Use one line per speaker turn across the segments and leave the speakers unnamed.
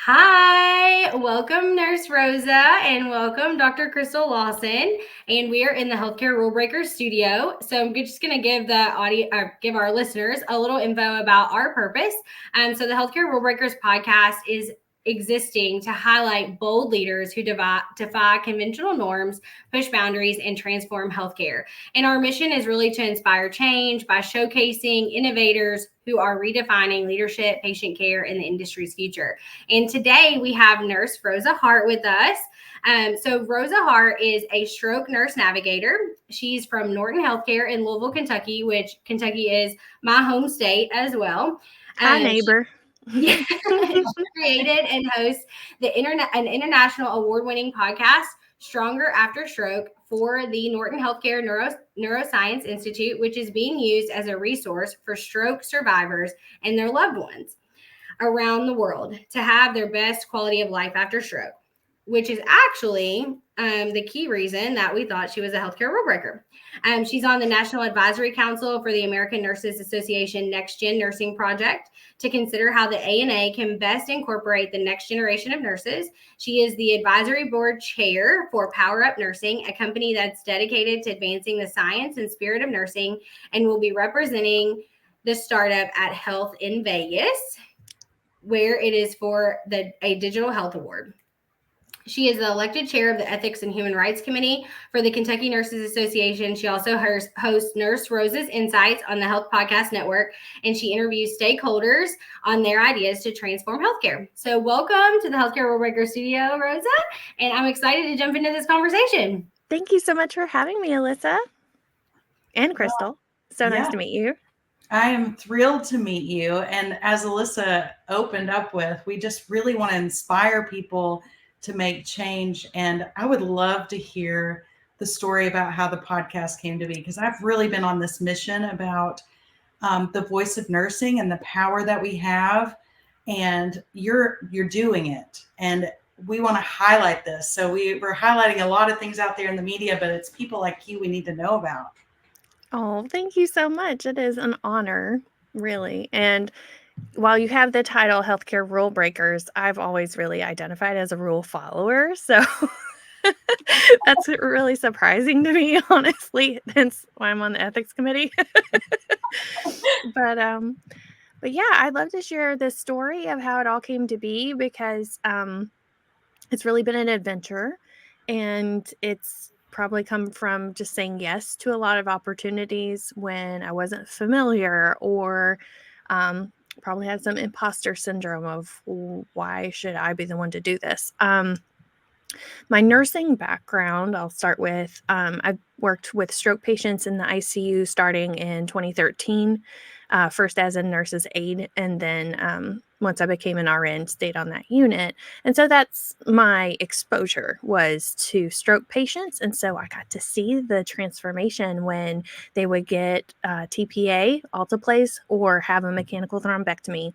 Hi, welcome Nurse Rosa and welcome Dr. Crystal Lawson. And we are in the Healthcare Rule Breakers studio. So I'm just going to give give our listeners a little info about our purpose. So the Healthcare Rule Breakers podcast is existing to highlight bold leaders who defy conventional norms, push boundaries, and transform healthcare. And our mission is really to inspire change by showcasing innovators who are redefining leadership, patient care, and the industry's future. And today we have Nurse Rosa Hart with us. So Rosa Hart is a stroke nurse navigator. She's from Norton Healthcare in Louisville, Kentucky, which Kentucky is my home state as well.
Hi, neighbor.
She created and hosts an international award-winning podcast, Stronger After Stroke, for the Norton Healthcare Neuroscience Institute, which is being used as a resource for stroke survivors and their loved ones around the world to have their best quality of life after stroke, which is actually the key reason that we thought she was a healthcare rule breaker. She's on the National Advisory Council for the American Nurses Association Next Gen Nursing Project to consider how the ANA can best incorporate the next generation of nurses. She is the advisory board chair for Power Up Nursing, a company that's dedicated to advancing the science and spirit of nursing, and will be representing the startup at Health in Vegas, where it is for a digital health award. She is the elected chair of the Ethics and Human Rights Committee for the Kentucky Nurses Association. She also hosts Nurse Rosa's Insights on the Health Podcast Network, and she interviews stakeholders on their ideas to transform healthcare. So welcome to the Healthcare Rule Breaker Studio, Rosa, and I'm excited to jump into this conversation.
Thank you so much for having me, Alyssa and Crystal. So nice to meet you.
I am thrilled to meet you. And as Alyssa opened up with, we just really want to inspire people to make change. And I would love to hear the story about how the podcast came to be, because I've really been on this mission about the voice of nursing and the power that we have. And you're doing it. And we want to highlight this. So we're highlighting a lot of things out there in the media, but it's people like you we need to know about.
Oh, thank you so much. It is an honor, really. And while you have the title Healthcare Rule Breakers, I've always really identified as a rule follower. So that's really surprising to me, honestly. Hence why I'm on the ethics committee. But yeah, I'd love to share this story of how it all came to be, because it's really been an adventure, and it's probably come from just saying yes to a lot of opportunities when I wasn't familiar, or probably had some imposter syndrome of why should I be the one to do this. My nursing background, I'll start with, I've worked with stroke patients in the ICU starting in 2013, first as a nurse's aide, and then once I became an RN, stayed on that unit. And so that's my exposure, was to stroke patients. And so I got to see the transformation when they would get TPA, alteplase, or have a mechanical thrombectomy.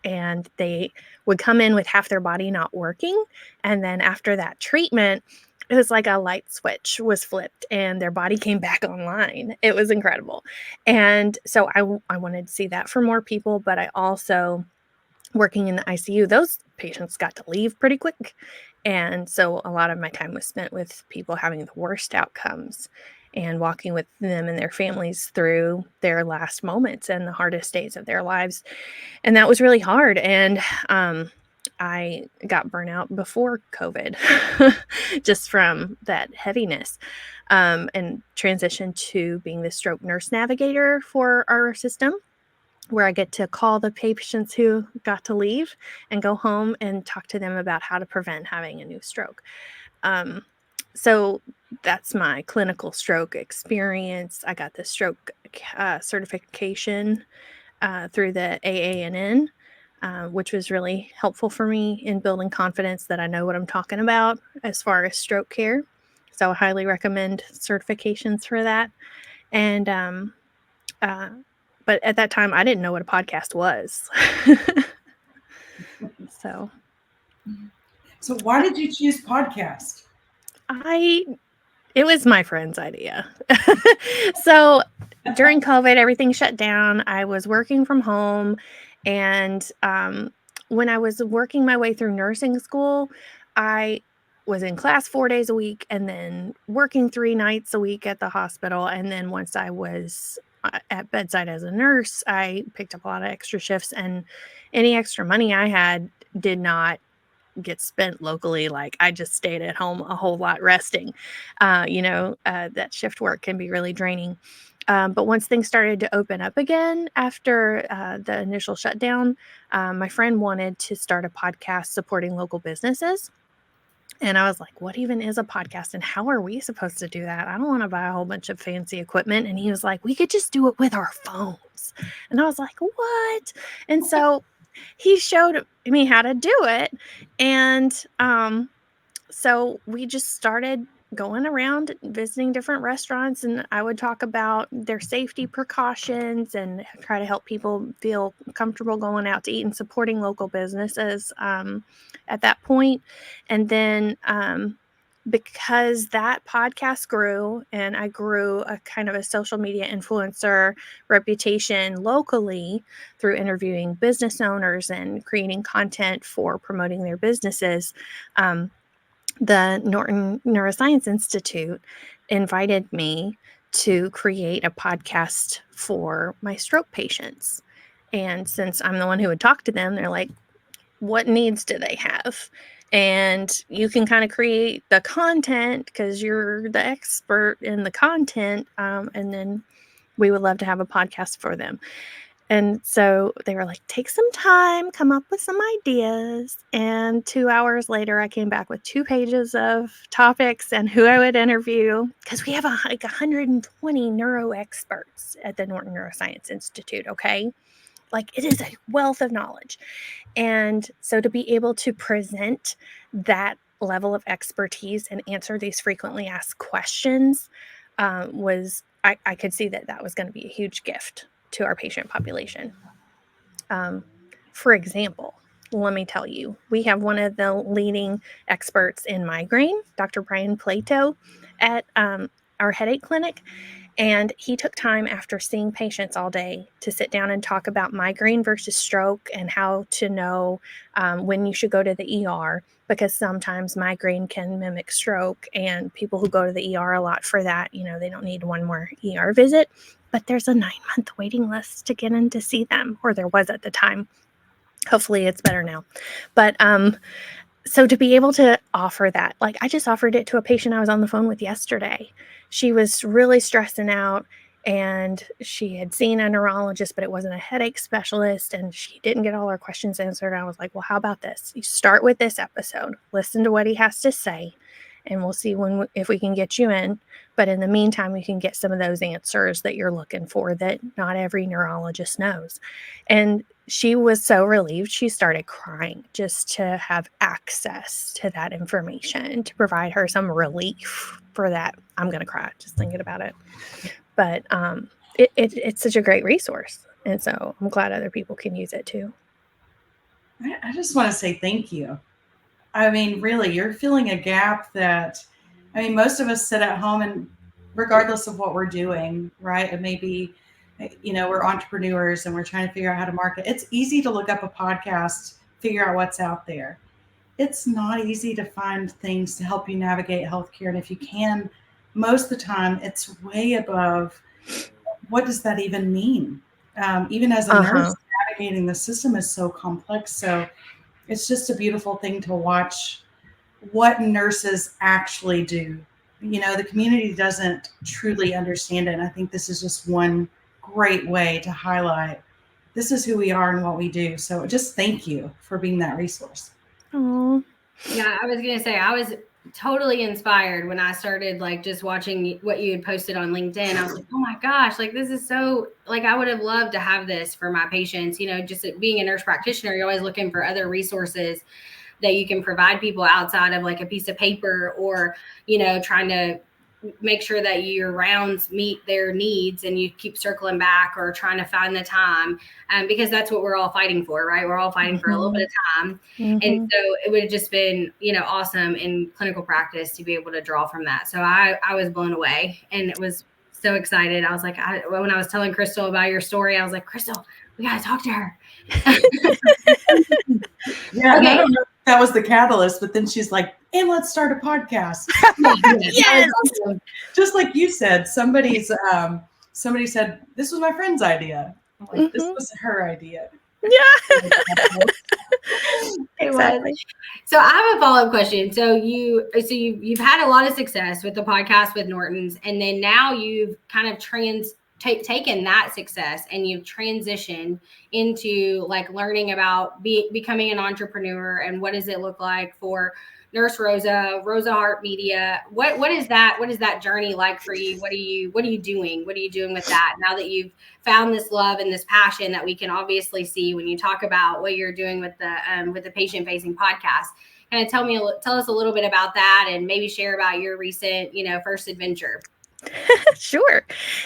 And they would come in with half their body not working. And then after that treatment, it was like a light switch was flipped and their body came back online. It was incredible. And so I wanted to see that for more people, but I also, working in the ICU, those patients got to leave pretty quick. And so a lot of my time was spent with people having the worst outcomes and walking with them and their families through their last moments and the hardest days of their lives. And that was really hard. And I got burnout before COVID, just from that heaviness, and transitioned to being the stroke nurse navigator for our system, where I get to call the patients who got to leave and go home and talk to them about how to prevent having a new stroke. So that's my clinical stroke experience. I got the stroke certification through the AANN, which was really helpful for me in building confidence that I know what I'm talking about as far as stroke care. So I highly recommend certifications for that. And but at that time, I didn't know what a podcast was. So
Why did you choose podcast?
It was my friend's idea. So during COVID, everything shut down. I was working from home, and when I was working my way through nursing school, I was in class 4 days a week and then working 3 nights a week at the hospital. And then once I was at bedside as a nurse, I picked up a lot of extra shifts, and any extra money I had did not get spent locally. Like, I just stayed at home a whole lot resting. That shift work can be really draining. But once things started to open up again after the initial shutdown, my friend wanted to start a podcast supporting local businesses. And I was like, what even is a podcast and how are we supposed to do that? I don't want to buy a whole bunch of fancy equipment. And he was like, we could just do it with our phones. And I was like, what? And so he showed me how to do it. And so we just started going around visiting different restaurants, and I would talk about their safety precautions and try to help people feel comfortable going out to eat and supporting local businesses at that point. And then because that podcast grew and I grew a kind of a social media influencer reputation locally through interviewing business owners and creating content for promoting their businesses, the Norton Neuroscience Institute invited me to create a podcast for my stroke patients. And since I'm the one who would talk to them, they're like, what needs do they have? And you can kind of create the content because you're the expert in the content. And then we would love to have a podcast for them. And so they were like, take some time, come up with some ideas. And 2 hours later, I came back with 2 pages of topics and who I would interview, because we have like 120 neuro experts at the Norton Neuroscience Institute. Okay. Like, it is a wealth of knowledge. And so to be able to present that level of expertise and answer these frequently asked questions I could see that was going to be a huge gift to our patient population. For example, let me tell you, we have one of the leading experts in migraine, Dr. Brian Plato, at our headache clinic. And he took time after seeing patients all day to sit down and talk about migraine versus stroke and how to know when you should go to the ER, because sometimes migraine can mimic stroke, and people who go to the ER a lot for that, they don't need one more ER visit, but there's a 9-month waiting list to get in to see them, or there was at the time. Hopefully it's better now. But so to be able to offer that, like, I just offered it to a patient I was on the phone with yesterday. She was really stressing out, and she had seen a neurologist, but it wasn't a headache specialist, and she didn't get all her questions answered. I was like, well, how about this? You start with this episode, listen to what he has to say, and we'll see if we can get you in. But in the meantime, we can get some of those answers that you're looking for that not every neurologist knows. And she was so relieved. She started crying just to have access to that information, to provide her some relief for that. I'm going to cry just thinking about it. But it's such a great resource. And so I'm glad other people can use it too.
I just want to say thank you. I mean, really, you're filling a gap that, most of us sit at home, and regardless of what we're doing, right? It may be, we're entrepreneurs and we're trying to figure out how to market. It's easy to look up a podcast, figure out what's out there. It's not easy to find things to help you navigate healthcare. And if you can, most of the time, it's way above what does that even mean? Even as a nurse, navigating the system is so complex. So it's just a beautiful thing to watch what nurses actually do. The community doesn't truly understand it. And I think this is just one great way to highlight this is who we are and what we do. So just thank you for being that resource.
Oh,
yeah, I was going to say, I was totally inspired when I started just watching what you had posted on LinkedIn. I was like, oh my gosh, this is so, I would have loved to have this for my patients. Just being a nurse practitioner, you're always looking for other resources that you can provide people outside of a piece of paper, or, trying to make sure that your rounds meet their needs and you keep circling back or trying to find the time, because that's what we're all fighting for, right? We're all fighting for a little bit of time. And so it would have just been, awesome in clinical practice to be able to draw from that. So I was blown away and it was so excited. I was like, when I was telling Crystal about your story, I was like, Crystal, we got to talk to her.
Yeah, and I don't know if that was the catalyst, but then she's like, and let's start a podcast.
Yes.
Awesome.
Just like you said, somebody said, this was my friend's idea. I'm like, this was her idea.
Yeah.
Exactly. So I have a follow-up question. So you've had a lot of success with the podcast with Norton's, and then now you've kind of taken that success and you've transitioned into like learning about becoming an entrepreneur and what does it look like for Nurse Rosa Hart Media. What is that journey like for you? What are you doing? What are you doing with that now that you've found this love and this passion that we can obviously see when you talk about what you're doing with the patient facing podcast? Kind of tell us a little bit about that and maybe share about your recent, first adventure.
Sure.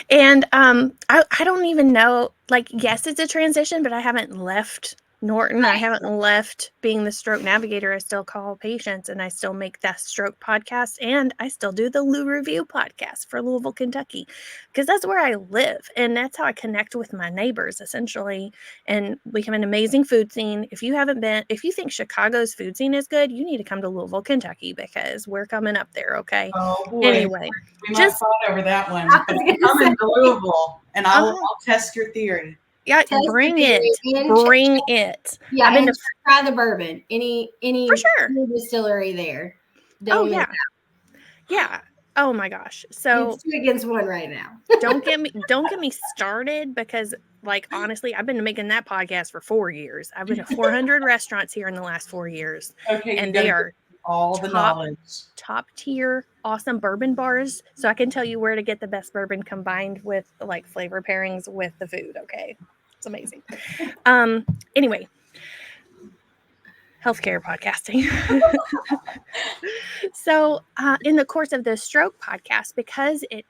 And I don't even know, like, yes, it's a transition, but I haven't left Norton.
Right.
I haven't left being the stroke navigator. I still call patients and I still make that stroke podcast and I still do the Lou Review podcast for Louisville, Kentucky, because that's where I live and that's how I connect with my neighbors essentially. And we have an amazing food scene. If you think Chicago's food scene is good, you need to come to Louisville, Kentucky, because we're coming up there. Okay.
Oh boy.
Anyway,
we might fight over that one. But come into Louisville and I'll test your theory.
Yeah, bring it.
Yeah,
I've been to
try the bourbon. Any
for sure
distillery there.
Yeah. Oh my gosh. So
it's 2 against 1 right now.
don't get me started because, like, honestly, I've been making that podcast for 4 years. I've been to 400 restaurants here in the last 4 years.
Okay,
and they are
all the knowledge.
Top tier, awesome bourbon bars. So I can tell you where to get the best bourbon combined with like flavor pairings with the food. Okay. It's amazing. Anyway, healthcare podcasting. So in the course of the stroke podcast, because it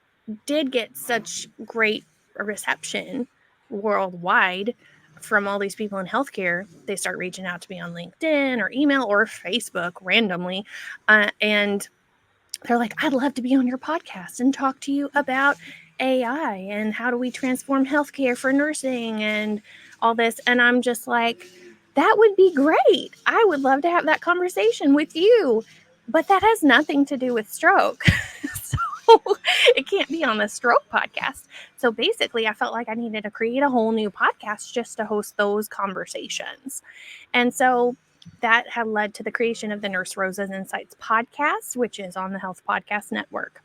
did get such great reception worldwide from all these people in healthcare, they start reaching out to me on LinkedIn or email or Facebook randomly. And they're like, I'd love to be on your podcast and talk to you about AI and how do we transform healthcare for nursing and all this. And I'm just like, that would be great. I would love to have that conversation with you. But that has nothing to do with stroke. So it can't be on the stroke podcast. So basically, I felt like I needed to create a whole new podcast just to host those conversations. And so that had led to the creation of the Nurse Rosa's Insights podcast, which is on the Health Podcast Network.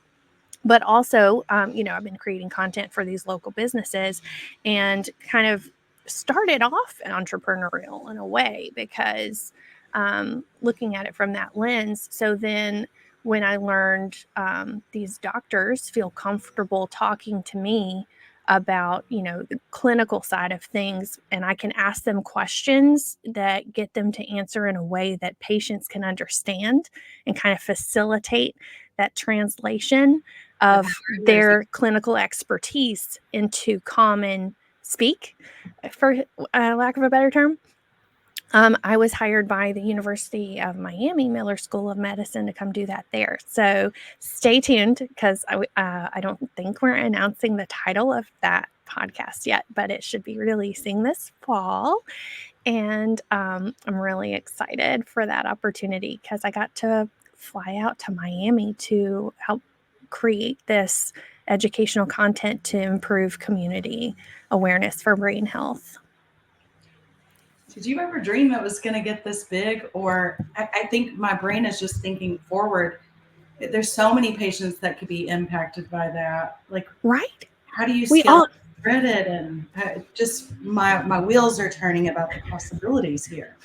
But also, I've been creating content for these local businesses and kind of started off entrepreneurial in a way because looking at it from that lens. So then when I learned these doctors feel comfortable talking to me about, the clinical side of things, and I can ask them questions that get them to answer in a way that patients can understand and kind of facilitate that translation of their clinical expertise into common speak, for lack of a better term. I was hired by the University of Miami Miller School of Medicine to come do that there. So stay tuned because I don't think we're announcing the title of that podcast yet, but it should be releasing this fall. And I'm really excited for that opportunity because I got to fly out to Miami to help create this educational content to improve community awareness for brain health.
Did you ever dream it was going to get this big? Or I think my brain is just thinking forward. There's so many patients that could be impacted by that. Like,
right?
How do you spread it? And just my wheels are turning about the possibilities here.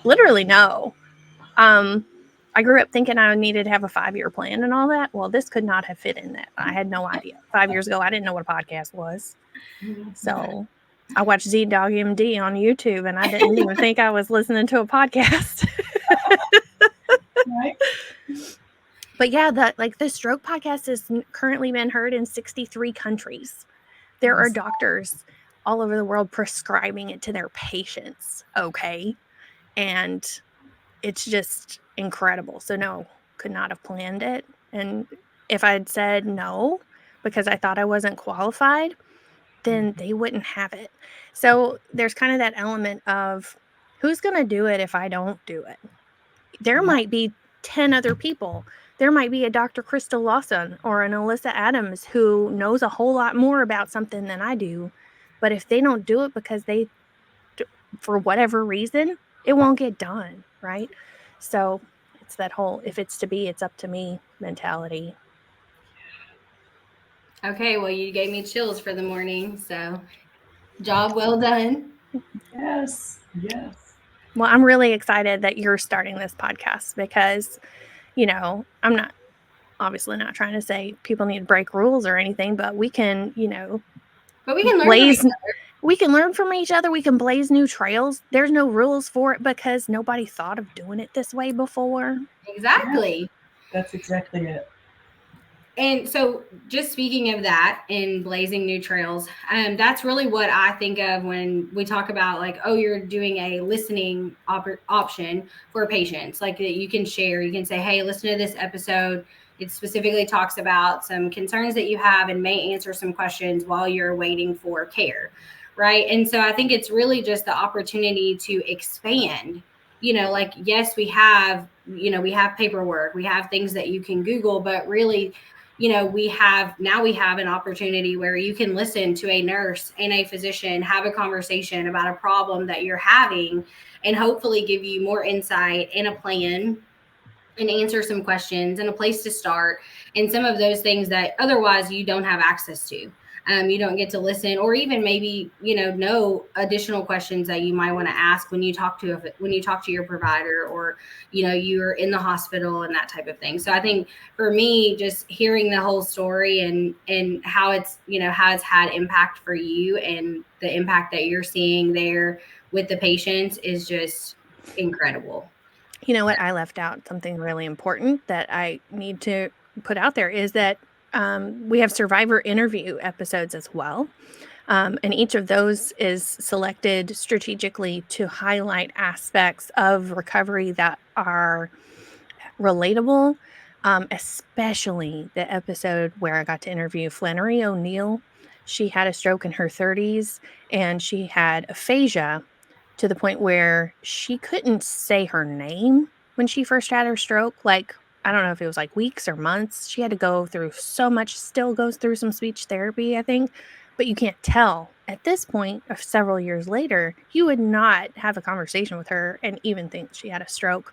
Literally no. I grew up thinking I needed to have a 5-year plan and all that. Well, this could not have fit in that. I had no idea. 5 years ago, I didn't know what a podcast was. So I watched ZDoggMD on YouTube and I didn't even think I was listening to a podcast.
Right.
But yeah, the stroke podcast has currently been heard in 63 countries. There are doctors all over the world prescribing it to their patients. Okay. And it's just incredible. So no, could not have planned it. And if I'd said no, because I thought I wasn't qualified, then they wouldn't have it. So there's kind of that element of Who's going to do it if I don't do it? There
Yeah.
might be 10 other people. There might be a Dr. Crystal Lawson or an Alyssa Adams who knows a whole lot more about something than I do. But if they don't do it because for whatever reason, it won't get done, right? So it's that whole, if it's to be, it's up to me mentality.
Okay, well, you gave me chills for the morning, so job well done.
Yes. Yes.
Well, I'm really excited that you're starting this podcast because, I'm not obviously not trying to say people need to break rules or anything, but we can,
But we can learn from each other.
we can learn from each other. We can blaze new trails. There's no rules for it because nobody thought of doing it this way before.
Exactly.
Yeah, that's exactly it.
And so, just speaking of that and blazing new trails, that's really what I think of when we talk about, like, oh, you're doing a listening option for patients, like that you can share. You can say, hey, listen to this episode. It specifically talks about some concerns that you have and may answer some questions while you're waiting for care. Right. And so, I think it's really just the opportunity to expand. Like, yes, we have paperwork, we have things that you can Google, but really, we have an opportunity where you can listen to a nurse and a physician have a conversation about a problem that you're having, and hopefully give you more insight and a plan and answer some questions and a place to start, and some of those things that otherwise you don't have access to. You don't get to listen, or even maybe know additional questions that you might want to ask when you talk to your provider, or you're in the hospital and that type of thing. So I think for me, just hearing the whole story and how it's how it's had impact for you and the impact that you're seeing there with the patients is just incredible.
You know what? I left out something really important that I need to put out there is that we have survivor interview episodes as well. And each of those is selected strategically to highlight aspects of recovery that are relatable, especially the episode where I got to interview Flannery O'Neill. She had a stroke in her 30s and she had aphasia to the point where she couldn't say her name when she first had her stroke. Like, I don't know if it was like weeks or months. She had to go through so much, still goes through some speech therapy, I think. But you can't tell at this point of several years later, you would not have a conversation with her and even think she had a stroke.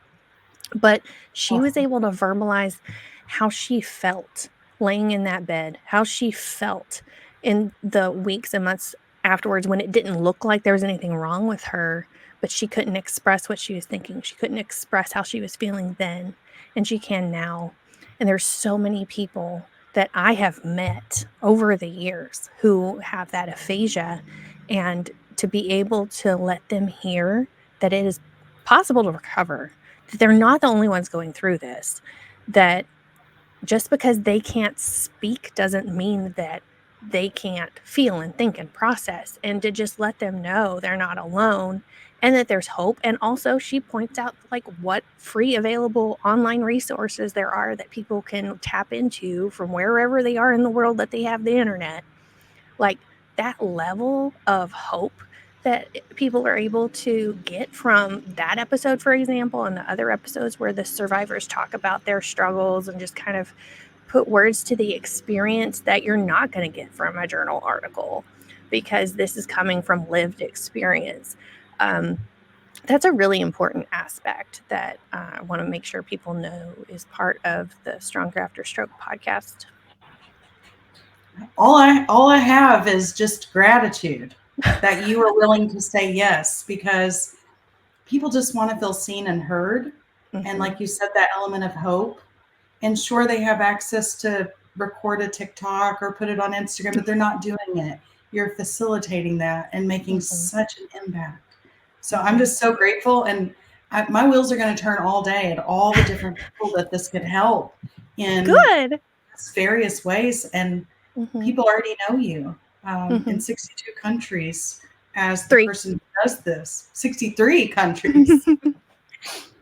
But she was able to verbalize how she felt laying in that bed, how she felt in the weeks and months afterwards when it didn't look like there was anything wrong with her, but she couldn't express what she was thinking. She couldn't express how she was feeling then, and she can now. And there's so many people that I have met over the years who have that aphasia, and to be able to let them hear that it is possible to recover, that they're not the only ones going through this, that just because they can't speak doesn't mean that they can't feel and think and process, and to just let them know they're not alone and that there's hope. And also she points out like what free available online resources there are that people can tap into from wherever they are in the world that they have the internet. Like that level of hope that people are able to get from that episode, for example, and the other episodes where the survivors talk about their struggles and just kind of put words to the experience that you're not going to get from a journal article, because this is coming from lived experience. That's a really important aspect that I want to make sure people know is part of the Stronger After Stroke podcast.
All I have is just gratitude that you are willing to say yes, because people just want to feel seen and heard.
Mm-hmm.
And like you said, that element of hope. And sure, they have access to record a TikTok or put it on Instagram, but they're not doing it. You're facilitating that and making such an impact. So I'm just so grateful. And my wheels are going to turn all day at all the different people that this could help in
Good.
various ways. And people already know you in 62 countries as the person who does this. 63 countries.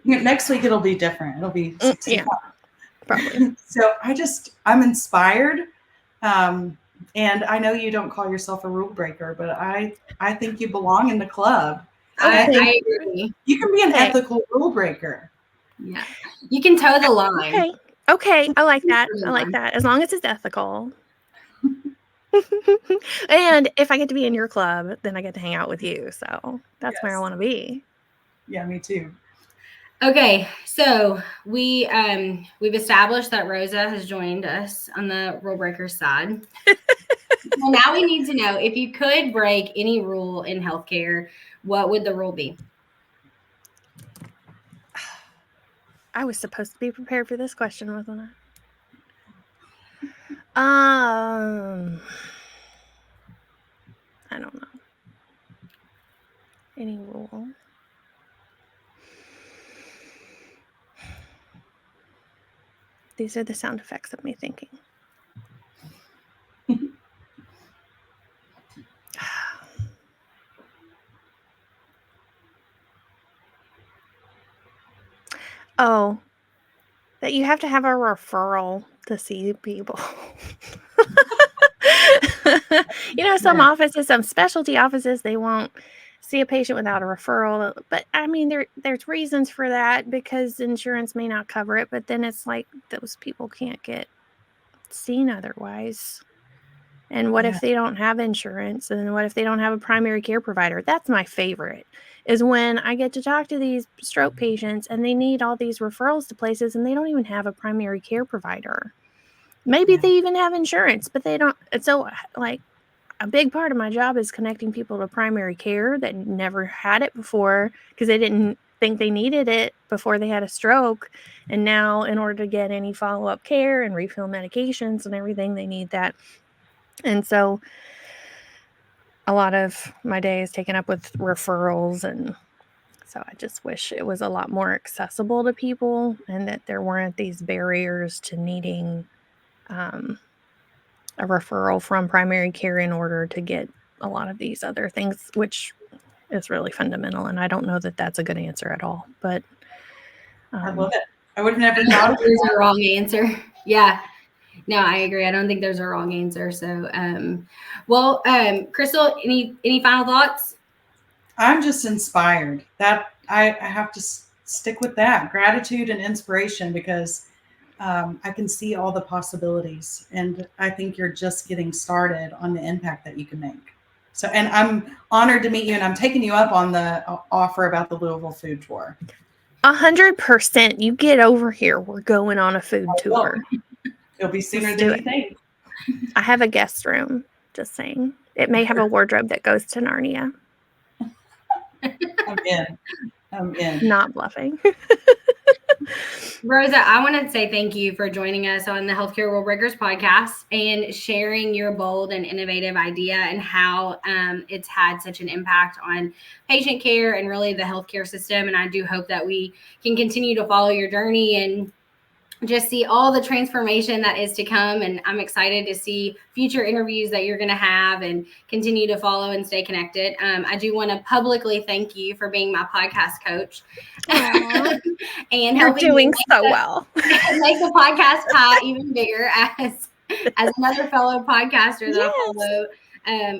Next week it'll be different. It'll be 65.
Yeah, probably.
So I'm inspired. And I know you don't call yourself a rule breaker, but I think you belong in the club.
I agree.
You can be an ethical rule breaker.
Yeah. You can toe the line.
Okay. I like that. As long as it's ethical. And if I get to be in your club, then I get to hang out with you. So that's where I want to be.
Yeah, me too.
Okay, so we've established that Rosa has joined us on the rule breaker side. Well, now we need to know, if you could break any rule in healthcare, what would the rule be?
I was supposed to be prepared for this question, wasn't I? I don't know. Any rule? These are the sound effects of me thinking. Oh, that you have to have a referral to see people. Some offices, some specialty offices, they won't see a patient without a referral. But I mean, there's reasons for that, because insurance may not cover it. But then it's like those people can't get seen otherwise. And what if they don't have insurance? And what if they don't have a primary care provider? That's my favorite, is when I get to talk to these stroke patients and they need all these referrals to places and they don't even have a primary care provider. Maybe they even have insurance, but they don't. So, like, a big part of my job is connecting people to primary care that never had it before because they didn't think they needed it before they had a stroke. And now, in order to get any follow-up care and refill medications and everything, they need that. And so a lot of my day is taken up with referrals. And so I just wish it was a lot more accessible to people and that there weren't these barriers to needing a referral from primary care in order to get a lot of these other things, which is really fundamental. And I don't know that that's a good answer at all, but
I love it. I would have never thought
there's a wrong answer. Yeah. No, I agree. I don't think there's a wrong answer. So, Crystal, any final thoughts?
I'm just inspired. That I have to stick with that gratitude and inspiration, because I can see all the possibilities, and I think you're just getting started on the impact that you can make. So, and I'm honored to meet you, and I'm taking you up on the offer about the Louisville food tour.
100%. You get over here. We're going on a food tour.
It'll be sooner than you think.
I have a guest room, just saying. It may have a wardrobe that goes to Narnia.
I'm in.
Not bluffing.
Rosa, I want to say thank you for joining us on the Healthcare Rule Breakers podcast and sharing your bold and innovative idea and how it's had such an impact on patient care and really the healthcare system. And I do hope that we can continue to follow your journey and just see all the transformation that is to come. And I'm excited to see future interviews that you're going to have and continue to follow and stay connected. I do want to publicly thank you for being my podcast coach. And
you're doing so well.
Make the podcast pie even bigger, as another fellow podcaster that I follow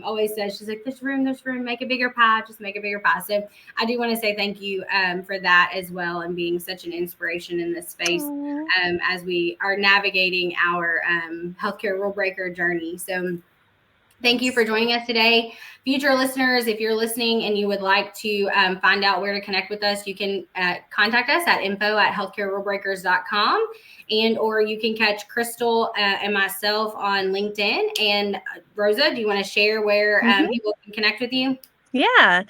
always says. She's like, there's room, make a bigger pie, just make a bigger pie. So I do want to say thank you for that as well, and being such an inspiration in this space as we are navigating our healthcare rule breaker journey. So thank you for joining us today. Future listeners, if you're listening and you would like to find out where to connect with us, you can contact us at info@healthcarerulebreakers.com, and or you can catch Crystal and myself on LinkedIn. And Rosa, do you want to share where people can connect with you?
Yeah.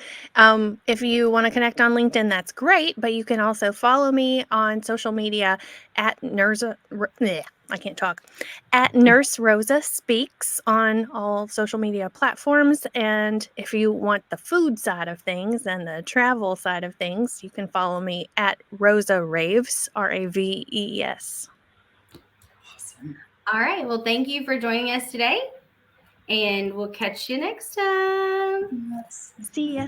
If you want to connect on LinkedIn, that's great. But you can also follow me on social media at NurseRosaSpeaks on all social media platforms. And if you want the food side of things and the travel side of things, you can follow me at Rosa Raves, Ravees.
Awesome.
All right. Well, thank you for joining us today, and we'll catch you next time.
Yes.
See ya.